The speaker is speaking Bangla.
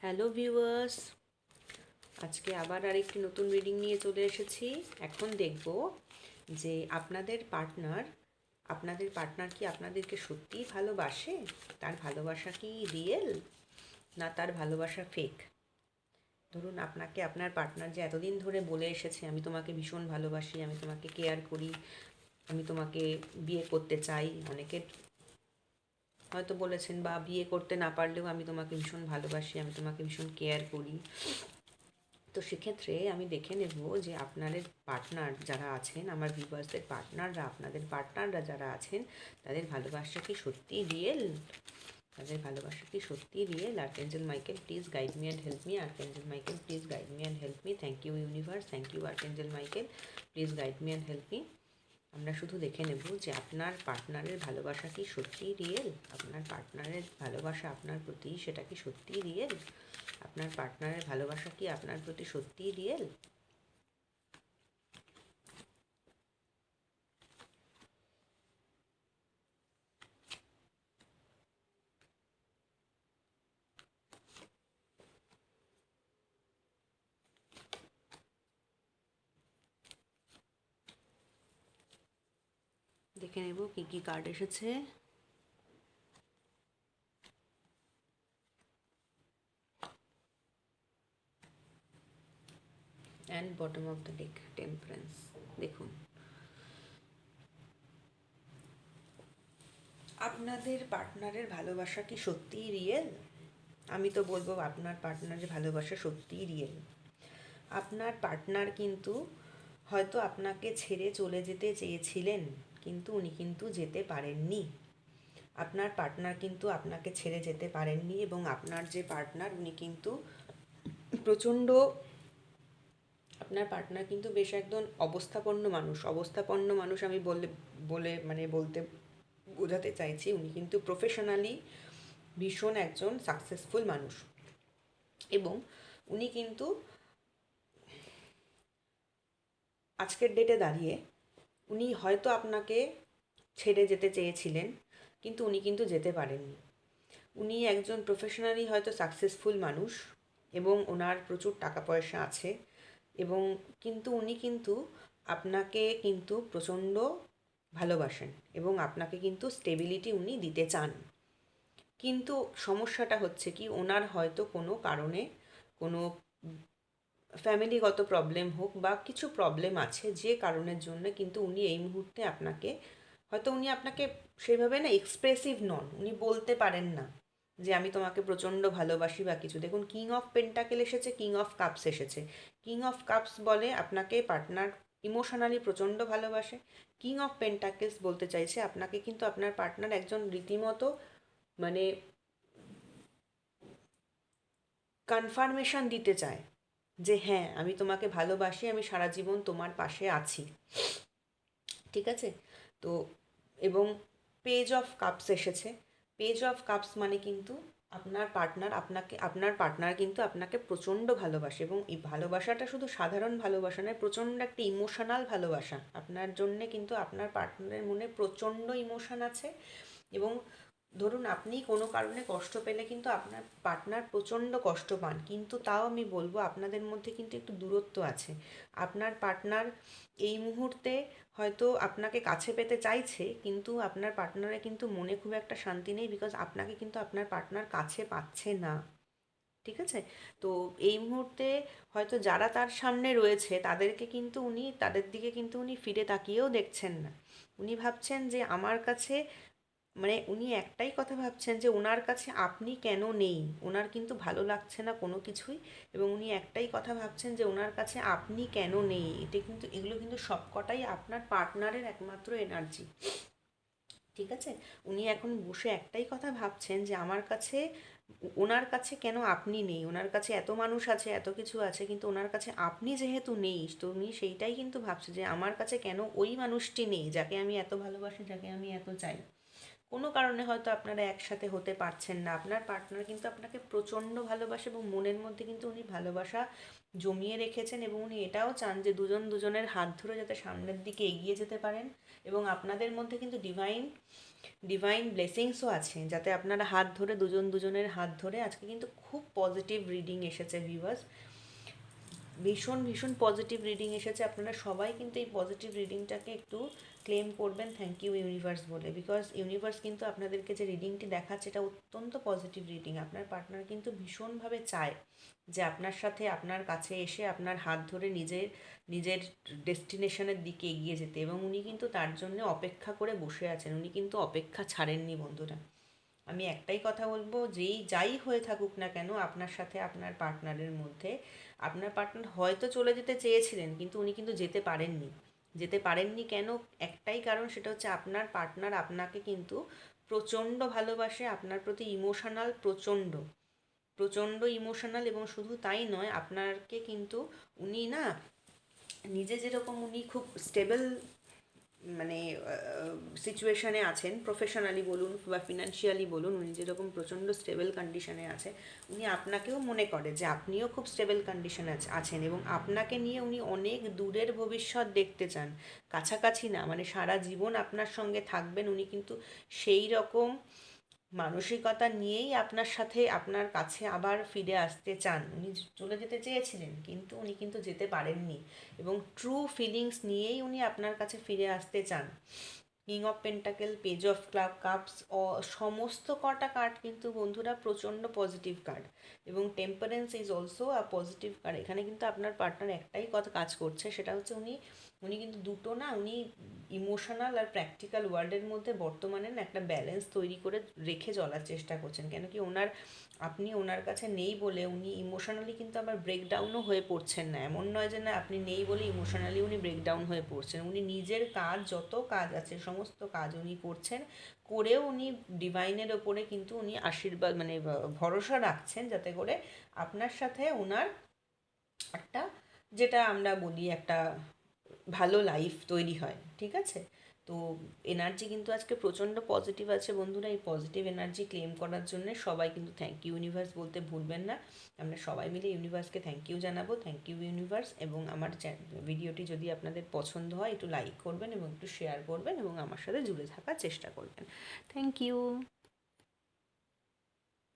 হ্যালো ভিউয়ার্স, আজকে আবার আরেকটি নতুন রিডিং নিয়ে চলে এসেছি। এখন দেখব যে আপনাদের পার্টনার কি আপনাদেরকে সত্যিই ভালোবাসে? তার ভালোবাসা কি রিয়েল, না তার ভালোবাসা ফেক? ধরুন আপনাকে আপনার পার্টনার যে এতদিন ধরে বলে এসেছে, আমি তোমাকে ভীষণ ভালোবাসি, আমি তোমাকে কেয়ার করি, আমি তোমাকে বিয়ে করতে চাই, অনেকের হয়তো বলেছেন, বা বিয়ে করতে না পারলেও আমি তোমাকে ভীষণ ভালোবাসি, আমি তোমাকে ভীষণ কেয়ার করি। তো সেক্ষেত্রে আমি দেখে নেব যে আপনাদের পার্টনার যারা আছেন, আমার ভিউয়ার্সদের পার্টনাররা, আপনাদের পার্টনাররা যারা আছেন, তাদের ভালোবাসা কি সত্যি রিয়েল? তাদের ভালোবাসা কি সত্যি real? Archangel Michael, please guide me and help me. Archangel Michael, please guide me and help me. Thank you universe, thank you archangel Michael, please guide me and help me. আমরা শুধু দেখে নেব যে আপনার পার্টনারের ভালোবাসা কি সত্যিই রিয়েল। আপনার পার্টনারের ভালোবাসা আপনার প্রতি, সেটা কি সত্যিই রিয়েল? আপনার পার্টনারের ভালোবাসা কি আপনার প্রতি সত্যিই রিয়েল? দেখে নেব কি কি কার্ড এসেছে। And bottom of the deck, temperance. দেখুন, আপনাদের পার্টনারের ভালোবাসা কি সত্যিই রিয়েল? আমি তো বলবো আপনার পার্টনারের ভালোবাসা সত্যিই রিয়েল। আপনার পার্টনার কিন্তু হয়তো আপনাকে ছেড়ে চলে যেতে চেয়েছিলেন, কিন্তু উনি কিন্তু যেতে পারেননি। আপনার পার্টনার কিন্তু আপনাকে ছেড়ে যেতে পারেননি, এবং আপনার যে পার্টনার, উনি কিন্তু প্রচণ্ড, আপনার পার্টনার কিন্তু বেশ একজন অবস্থাপন্ন মানুষ আমি বলতে বোঝাতে চাইছি। উনি কিন্তু প্রফেশনালি ভীষণ একজন সাকসেসফুল মানুষ, এবং উনি কিন্তু আজকের ডেটে দাঁড়িয়ে উনি হয়তো আপনাকে ছেড়ে যেতে চেয়েছিলেন, কিন্তু উনি কিন্তু যেতে পারেননি। উনি একজন প্রফেশনালি হয়তো সাকসেসফুল মানুষ, এবং ওনার প্রচুর টাকা পয়সা আছে, এবং উনি কিন্তু আপনাকে কিন্তু প্রচণ্ড ভালোবাসেন, এবং আপনাকে কিন্তু স্টেবিলিটি উনি দিতে চান। কিন্তু সমস্যাটা হচ্ছে কি, ওনার হয়তো কোনো কারণে, কোনো ফ্যামিলিগত প্রবলেম হোক বা কিছু প্রবলেম আছে, যে কারণের জন্য কিন্তু উনি এই মুহূর্তে আপনাকে, হয়তো উনি আপনাকে সেইভাবে না এক্সপ্রেসিভ নন, উনি বলতে পারেন না যে আমি তোমাকে প্রচণ্ড ভালোবাসি বা কিছু। দেখুন, কিং অফ পেন্টাকেল এসেছে, কিং অফ কাপস এসেছে। কিং অফ কাপস বলে আপনাকে পার্টনার ইমোশনালি প্রচণ্ড ভালোবাসে। কিং অফ পেন্টাকেলস বলতে চাইছে আপনাকে কিন্তু আপনার পার্টনার একজন রীতিমতো, মানে কনফার্মেশন দিতে চায় যে হ্যাঁ, আমি তোমাকে ভালোবাসি, আমি সারা জীবন তোমার পাশে আছি। ঠিক আছে? তো এবং পেজ অফ কাপস এসেছে। পেজ অফ কাপস মানে কিন্তু আপনার পার্টনার কিন্তু আপনাকে প্রচণ্ড ভালোবাসে, এবং এই ভালোবাসাটা শুধু সাধারণ ভালোবাসা নয়, প্রচণ্ড একটা ইমোশনাল ভালোবাসা। আপনার জন্যে কিন্তু আপনার পার্টনারের মনে প্রচণ্ড ইমোশন আছে, এবং ধরুন আপনি কোনো কারণে কষ্ট পেলে কিন্তু আপনার পার্টনার প্রচণ্ড কষ্ট পান, কিন্তু তাও আমি বলবো আপনাদের মধ্যে কিন্তু একটু দূরত্ব আছে। আপনার পার্টনার এই মুহূর্তে হয়তো আপনাকে কাছে পেতে চাইছে, কিন্তু আপনার পার্টনারের কিন্তু মনে খুব একটা শান্তি নেই, বিকজ আপনাকে কিন্তু আপনার পার্টনার কাছে পাচ্ছে না। ঠিক আছে? তো এই মুহূর্তে হয়তো যারা তার সামনে রয়েছে তাদের দিকে কিন্তু উনি ফিরে তাকিয়েও দেখছেন না। উনি ভাবছেন যে আমার কাছে, মানে উনি একটাই কথা ভাবছেন যে ওনার কাছে আপনি কেন নেই। ওনার কিন্তু ভালো লাগছে না কোনো কিছুই, এবং উনি একটাই কথা ভাবছেন যে ওনার কাছে আপনি কেন নেই। এগুলো কিন্তু সবকটাই আপনার পার্টনারের একমাত্র এনার্জি। ঠিক আছে? উনি এখন বসে একটাই কথা ভাবছেন যে ওনার কাছে কেন আপনি নেই। ওনার কাছে এত মানুষ আছে, এত কিছু আছে, কিন্তু ওনার কাছে আপনি যেহেতু নেই, তো উনি সেইটাই কিন্তু ভাবছে যে আমার কাছে কেন ওই মানুষটি নেই যাকে আমি এত ভালোবাসি, যাকে আমি এত চাই। কোনো কারণে হয়তো আপনারা একসাথে হতে পারছেন না। আপনার পার্টনার কিন্তু আপনাকে প্রচণ্ড ভালোবাসে, এবং মনের মধ্যে কিন্তু উনি ভালোবাসা জমিয়ে রেখেছেন, এবং উনি এটাও চান যে দুজনের হাত ধরে যাতে সামনের দিকে এগিয়ে যেতে পারেন, এবং আপনাদের মধ্যে কিন্তু ডিভাইন ডিভাইন ব্লেসিংসও আছে, যাতে আপনারা হাত ধরে দুজন দুজনের হাত ধরে আজকে কিন্তু খুব পজিটিভ রিডিং এসেছে ভিউয়ার্স, ভীষণ ভীষণ পজিটিভ রিডিং এসেছে। আপনারা সবাই কিন্তু এই পজিটিভ রিডিংটাকে একটু ক্লেম করবেন থ্যাংক ইউ ইউনিভার্স বলে, বিকজ ইউনিভার্স কিন্তু আপনাদেরকে যে রিডিংটি দেখাচ্ছে এটা অত্যন্ত পজিটিভ রিডিং। আপনার পার্টনার কিন্তু ভীষণভাবে চায় যে আপনার সাথে আপনার কাছে এসে আপনার হাত ধরে নিজের নিজের ডেস্টিনেশনের দিকে এগিয়ে যেতে, এবং উনি কিন্তু তার জন্য অপেক্ষা করে বসে আছেন, উনি কিন্তু অপেক্ষা ছাড়েননি বন্ধুরা। আমি একটাই কথা বলবো, যাই হয়ে থাকুক না কেন আপনার সাথে আপনার পার্টনারের মধ্যে, আপনার পার্টনার হয়তো চলে যেতে চেয়েছিলেন কিন্তু উনি কিন্তু যেতে পারেননি কেন, একটাই কারণ, সেটা হচ্ছে আপনার পার্টনার আপনাকে কিন্তু প্রচণ্ড ভালোবাসে, আপনার প্রতি ইমোশনাল, প্রচণ্ড প্রচণ্ড ইমোশনাল, এবং শুধু তাই নয়, আপনাকে কিন্তু উনি না নিজে যেরকম উনি খুব স্টেবল মানে সিচুয়েশানে আছেন, প্রফেশনালি বলুন বা ফিনান্সিয়ালি বলুন, উনি যেরকম প্রচণ্ড স্টেবল কন্ডিশনে আছে, উনি আপনাকেও মনে করে যে আপনিও খুব স্টেবল কন্ডিশনে আছেন, এবং আপনাকে নিয়ে উনি অনেক দূরের ভবিষ্যৎ দেখতে চান, কাছাকাছি না, মানে সারা জীবন আপনার সঙ্গে থাকবেন উনি কিন্তু সেই রকম মানসিকতা নিয়েই আপনার সাথে আপনার কাছে আবার ফিরে আসতে চান। উনি চলে যেতে চেয়েছিলেন কিন্তু উনি কিন্তু যেতে পারেননি, এবং ট্রু ফিলিংস নিয়েই উনি আপনার কাছে ফিরে আসতে চান। King of pentacle, page of cups, সমস্ত কটা কার্ড কিন্তু বন্ধুরা প্রচণ্ড পজিটিভ কার্ড, এবং temperance is also a positive card. এখানে কিন্তু আপনার পার্টনার একটাই কথা কাজ করছে, সেটা হচ্ছে উনি উনি কিন্তু দুটো না, উনি ইমোশনাল আর প্র্যাকটিক্যাল ওয়ার্ল্ডের মধ্যে বর্তমানে না একটা ব্যালেন্স তৈরি করে রেখে চলার চেষ্টা করছেন, কেন কি আপনি ওনার কাছে নেই বলে উনি ইমোশনালি কিন্তু আবার ব্রেকডাউনও হয়ে পড়ছেন না, এমন নয় যে না আপনি নেই বলে ইমোশনালি উনি ব্রেকডাউন হয়ে পড়ছেন, উনি নিজের কাজ, যত কাজ আছে সমস্ত কাজ উনি করছেন, করেও উনি ডিভাইনের ওপরে কিন্তু উনি আশীর্বাদ মানে ভরসা রাখছেন, যাতে করে আপনার সাথে ওনার একটা, যেটা আমরা বলি একটা ভালো লাইফ তৈরি হয়, ঠিক আছে? তো এনার্জি কিন্তু আজকে প্রচণ্ড পজিটিভ আছে বন্ধুরা, এই পজিটিভ এনার্জি ক্লেম করার জন্য সবাই কিন্তু থ্যাংক ইউ ইউনিভার্স বলতে ভুলবেন না। আমরা সবাই মিলে ইউনিভার্সকে থ্যাংক ইউ জানাবো, থ্যাংক ইউ ইউনিভার্স। এবং আমার ভিডিওটি যদি আপনাদের পছন্দ হয় একটু লাইক করবেন এবং একটু শেয়ার করবেন এবং আমার সাথে জুড়ে থাকার চেষ্টা করবেন। Thank you.